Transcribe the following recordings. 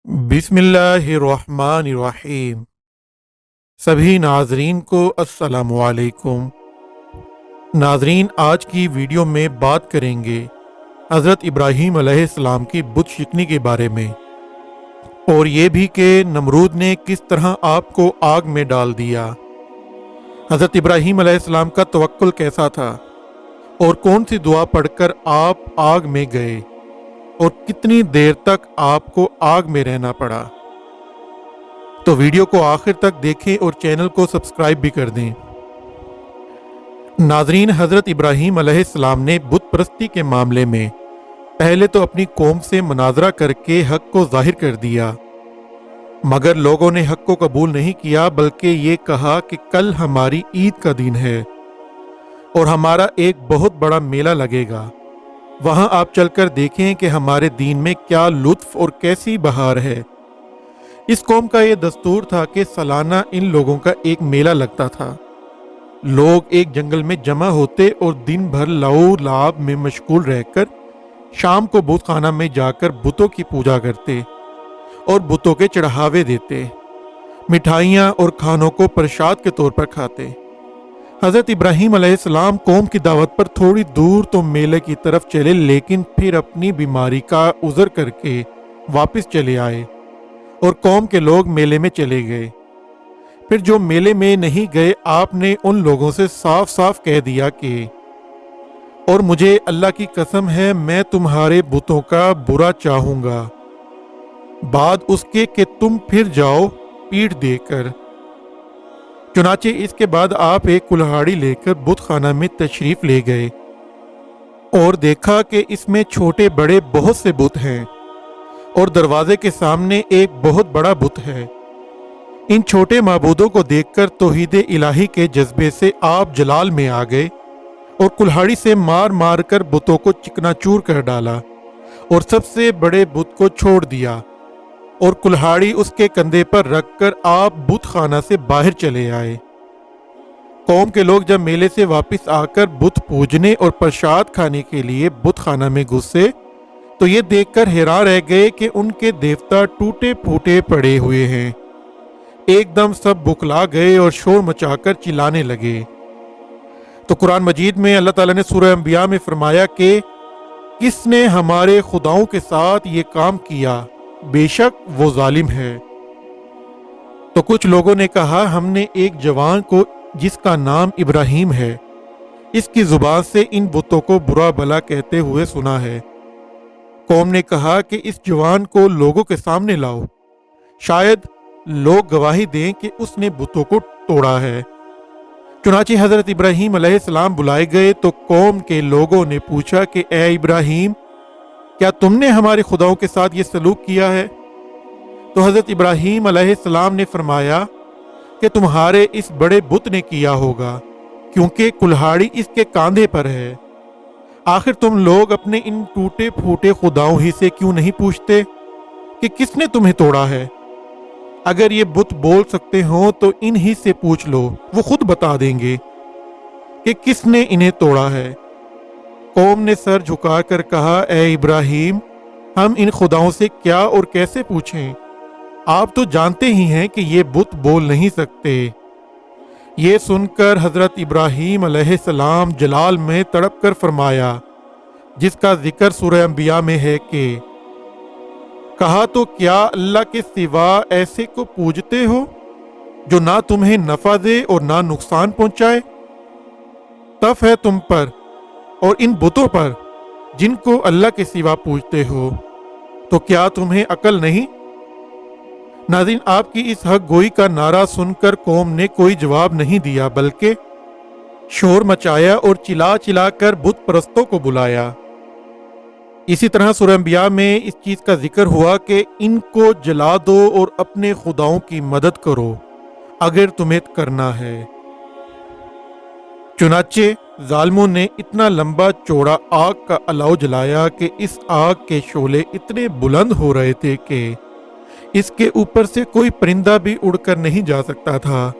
बिस्मिल्लाहिर्रहमानिर्रहीम। सभी नाजरीन को अस्सलाम वालेकुम। नाजरीन, आज की वीडियो में बात करेंगे हज़रत इब्राहीम अलैहिस्सलाम की बुत शिकनी के बारे में, और ये भी कि नमरूद ने किस तरह आपको आग में डाल दिया। हज़रत इब्राहीम अलैहिस्सलाम का तवक्कुल कैसा था और कौन सी दुआ पढ़कर आप आग में गए और कितनी देर तक आपको आग में रहना पड़ा। तो वीडियो को आखिर तक देखें और चैनल को सब्सक्राइब भी कर दें। नाजरीन, हज़रत इब्राहीम अलैहिस्सलाम ने बुत परस्ती के मामले में पहले तो अपनी कौम से मुनाजरा करके हक को जाहिर कर दिया, मगर लोगों ने हक को कबूल नहीं किया, बल्कि ये कहा कि कल हमारी ईद का दिन है और हमारा एक बहुत बड़ा मेला लगेगा। वहाँ आप चलकर देखें कि हमारे दीन में क्या लुत्फ और कैसी बहार है। इस कौम का ये दस्तूर था कि सालाना इन लोगों का एक मेला लगता था। लोग एक जंगल में जमा होते और दिन भर लाओ लाभ में मशगूल रहकर शाम को बुत खाना में जाकर बुतों की पूजा करते और बुतों के चढ़ावे देते, मिठाइयाँ और खानों को प्रसाद के तौर पर खाते। हज़रत इब्राहीम अलैहिस्सलाम कौम की दावत पर थोड़ी दूर तो मेले की तरफ चले, लेकिन फिर अपनी बीमारी का उज़र करके वापस चले आए और कौम के लोग मेले में चले गए। फिर जो मेले में नहीं गए, आपने उन लोगों से साफ साफ कह दिया कि और मुझे अल्लाह की कसम है, मैं तुम्हारे बुतों का बुरा चाहूंगा बाद उसके कि तुम फिर जाओ पीठ देकर। चुनाचे इसके बाद आप एक कुल्हाड़ी लेकर बुत खाना में तशरीफ ले गए और देखा कि इसमें छोटे बड़े बहुत से बुत हैं और दरवाजे के सामने एक बहुत बड़ा बुत है। इन छोटे माबूदों को देखकर तौहीद इलाही के जज्बे से आप जलाल में आ गए और कुल्हाड़ी से मार मार कर बुतों को चिकनाचूर कर डाला और सबसे बड़े बुत को छोड़ दिया और कुल्हाड़ी उसके कंधे पर रखकर आप बुत खाना से बाहर चले आए। कौम के लोग जब मेले से वापस आकर बुत पूजने और प्रसाद खाने के लिए बुत खाना में घुसे तो ये देखकर हैरान रह गए कि उनके देवता टूटे फूटे पड़े हुए हैं। एकदम सब बुकला गए और शोर मचाकर चिल्लाने लगे। तो कुरान मजीद में अल्लाह ताला ने सूरह अंबिया में फरमाया कि किसने हमारे खुदाओं के साथ ये काम किया, बेशक वो जालिम है। तो कुछ लोगों ने कहा, हमने एक जवान को जिसका नाम इब्राहीम है, इसकी जुबान से इन बुतों को बुरा भला कहते हुए सुना है। कौम ने कहा कि इस जवान को लोगों के सामने लाओ, शायद लोग गवाही दें कि उसने बुतों को तोड़ा है। चुनाचे हजरत इब्राहीम अलैहिस्सलाम बुलाए गए तो कौम के लोगों ने पूछा कि ए इब्राहीम, क्या तुमने हमारे खुदाओं के साथ ये सलूक किया है? तो हजरत इब्राहीम अलैहिस्सलाम ने फरमाया कि तुम्हारे इस बड़े बुत ने किया होगा, क्योंकि कुल्हाड़ी इसके कांधे पर है। आखिर तुम लोग अपने इन टूटे फूटे खुदाओं ही से क्यों नहीं पूछते कि किसने तुम्हें तोड़ा है? अगर ये बुत बोल सकते हो तो इन ही से पूछ लो, वो खुद बता देंगे कि किसने इन्हें तोड़ा है। कौम ने सर झुकाकर कहा, ए इब्राहीम, हम इन खुदाओं से क्या और कैसे पूछें? आप तो जानते ही हैं कि ये बुत बोल नहीं सकते। ये सुनकर हजरत इब्राहीम अलैहिस्सलाम जलाल में तड़प कर फरमाया, जिसका जिक्र सूरह अंबिया में है कि कहा, तो क्या अल्लाह के सिवा ऐसे को पूजते हो जो ना तुम्हें नफा दे और ना नुकसान पहुंचाए? तफ है तुम पर और इन बुतों पर जिनको अल्लाह के सिवा पूजते हो, तो क्या तुम्हें अकल नहीं? नाज़रीन, आपकी इस हक गोई का नारा सुनकर कौम ने कोई जवाब नहीं दिया, बल्कि शोर मचाया और चिल्ला चिल्ला कर बुत परस्तों को बुलाया। इसी तरह सूरह अंबिया में इस चीज का जिक्र हुआ कि इनको जला दो और अपने खुदाओं की मदद करो अगर तुम्हें करना है। चुनाचे जालिमों ने इतना लंबा चौड़ा आग का अलाव जलाया कि इस आग के शोले इतने बुलंद हो रहे थे कि इसके ऊपर से कोई परिंदा भी उड़कर नहीं जा सकता था।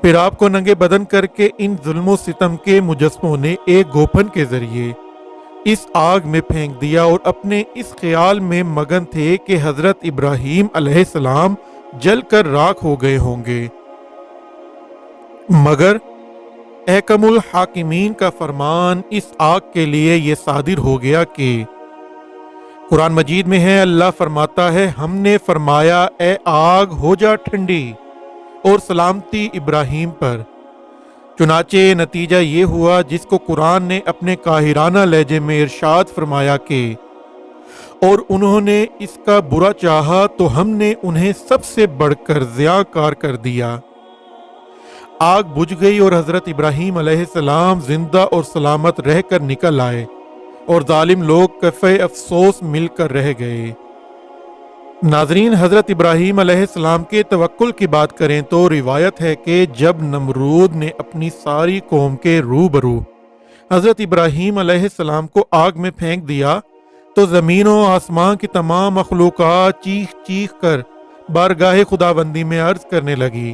फिर आपको नंगे बदन करके इन जुल्मों सितम के मुजस्मों ने एक गोफन के जरिए इस आग में फेंक दिया और अपने इस ख्याल में मगन थे कि हजरत इब्राहीम अलैहिस्सलाम जलकर राख हो गए होंगे। मगर अहकमुल हाकिमीन का फरमान इस आग के लिए ये सादिर हो गया कि कुरान मजीद में है, अल्लाह फरमाता है, हमने फरमाया ए आग हो जा ठंडी और सलामती इब्राहीम पर। चुनाचे नतीजा ये हुआ जिसको कुरान ने अपने काहिराना लहजे में इरशाद फरमाया कि और उन्होंने इसका बुरा चाहा तो हमने उन्हें सबसे बढ़कर ज़ियाकार कर दिया। आग बुझ गई और हजरत इब्राहीम अलैहिस्सलाम जिंदा और सलामत रहकर निकल आए और जालिम लोग कफ़े अफसोस मिलकर रह गए। नाजरीन, हजरत इब्राहीम अलैहिस्सलाम के तवक्कुल की बात करें तो रिवायत है कि जब नमरूद ने अपनी सारी कौम के रूबरू हजरत इब्राहीम अलैहिस्सलाम को आग में फेंक दिया तो ज़मीन और आसमान की तमाम मखलूक़ात चीख चीख कर बारगाह खुदाबंदी में अर्ज करने लगी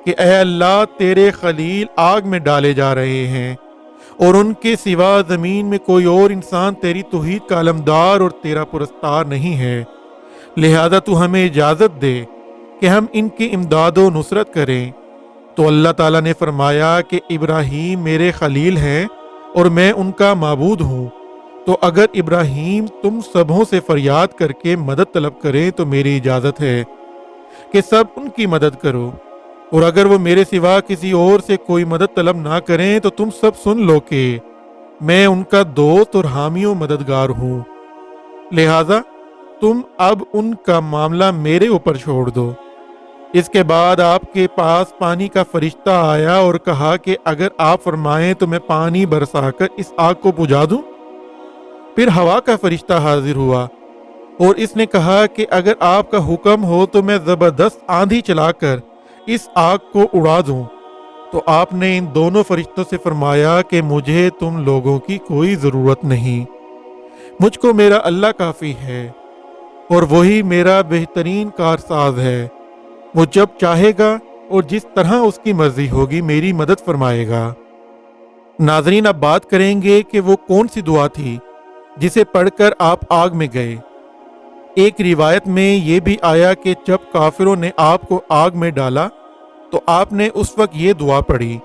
कि ऐ अल्लाह, तेरे खलील आग में डाले जा रहे हैं और उनके सिवा ज़मीन में कोई और इंसान तेरी तौहीद का अलमदार और तेरा पुरस्तार नहीं है, लिहाजा तू हमें इजाज़त दे कि हम इनकी इमदाद व नुसरत करें। तो अल्लाह ताला ने फरमाया कि इब्राहीम मेरे खलील हैं और मैं उनका माबूद हूँ, तो अगर इब्राहीम तुम सबों से फरियाद करके मदद तलब करें तो मेरी इजाज़त है कि सब उनकी मदद करो, और अगर वो मेरे सिवा किसी और से कोई मदद तलब ना करें तो तुम सब सुन लो कि मैं उनका दोस्त और हामी व मददगार हूँ, लिहाजा तुम अब उनका मामला मेरे ऊपर छोड़ दो। इसके बाद आपके पास पानी का फरिश्ता आया और कहा कि अगर आप फरमाएं तो मैं पानी बरसाकर इस आग को बुझा दूं। फिर हवा का फरिश्ता हाजिर हुआ और इसने कहा कि अगर आपका हुक्म हो तो मैं जबरदस्त आंधी चलाकर इस आग को उड़ा दूं। तो आपने इन दोनों फरिश्तों से फरमाया कि मुझे तुम लोगों की कोई ज़रूरत नहीं, मुझको मेरा अल्लाह काफ़ी है और वही मेरा बेहतरीन कारसाज है। वो जब चाहेगा और जिस तरह उसकी मर्जी होगी मेरी मदद फरमाएगा। नाजरीन, अब बात करेंगे कि वो कौन सी दुआ थी जिसे पढ़कर आप आग में गए। एक रिवायत में ये भी आया कि जब काफिरों ने आपको आग में डाला तो आपने उस वक्त ये दुआ पढ़ी,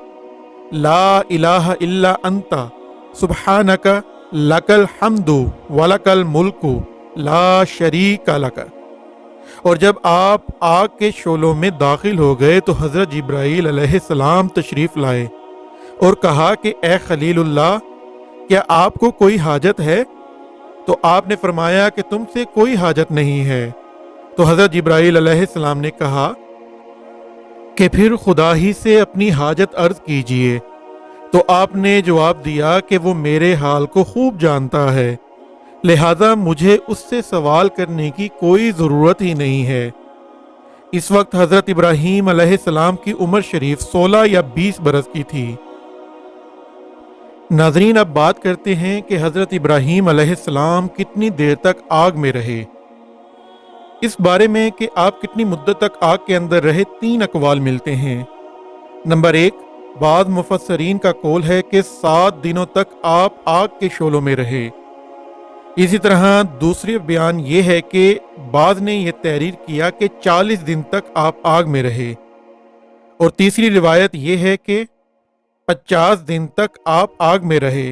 ला इलाहा इल्ला अंता सुब्हानका लकल हम्दु वलकल मुल्कु ला शरीका लका। और जब आप आग के शोलों में दाखिल हो गए तो हजरत जिब्राईल अलैहिस्सलाम तशरीफ लाए और कहा कि ए खलीलुल्लाह, क्या आपको कोई हाजत है? तो आपने फरमाया कि तुमसे कोई हाजत नहीं है। तो हजरत जिब्राईल अलैहिस्सलाम ने कहा कि फिर खुदा ही से अपनी हाजत अर्ज कीजिए। तो आपने जवाब दिया कि वो मेरे हाल को खूब जानता है, लिहाजा मुझे उससे सवाल करने की कोई ज़रूरत ही नहीं है। इस वक्त हजरत इब्राहीम अलैहिस्सलाम की उम्र शरीफ 16 या 20 बरस की थी। नाजरीन, अब बात करते हैं कि हजरत इब्राहीम अलैहिस्सलाम कितनी देर तक आग में रहे। इस बारे में कि आप कितनी मुद्दत तक आग के अंदर रहे 3 अकवाल मिलते हैं। नंबर 1, बाद मुफस्सरीन का कौल है कि 7 दिनों तक आप आग के शोलों में रहे। इसी तरह दूसरी बयान ये है कि बाज़ ने यह तहरीर किया कि 40 दिन तक आप आग में रहे, और तीसरी रिवायत यह है कि 50 दिन तक आप आग में रहे।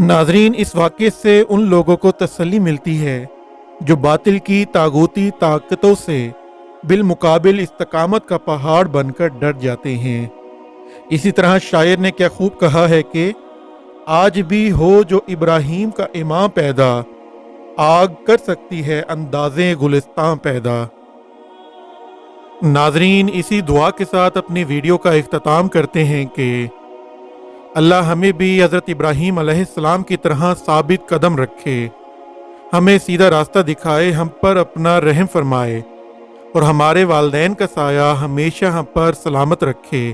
नाजरीन, इस वाक़े से उन लोगों को तसल्ली मिलती है जो बातिल की तागूती ताकतों से बिलमुकाबिल इस्तकामत का पहाड़ बनकर डर जाते हैं। इसी तरह शायर ने क्या खूब कहा है कि आज भी हो जो इब्राहीम का इमाम पैदा, आग कर सकती है अंदाज़े गुलिस्तां पैदा। नाजरीन, इसी दुआ के साथ अपनी वीडियो का इख्तिताम करते हैं कि अल्लाह हमें भी हज़रत इब्राहीम अलैहिस्सलाम की तरह साबित कदम रखे, हमें सीधा रास्ता दिखाए, हम पर अपना रहम फरमाए और हमारे वालिदैन का साया हमेशा हम पर सलामत रखे।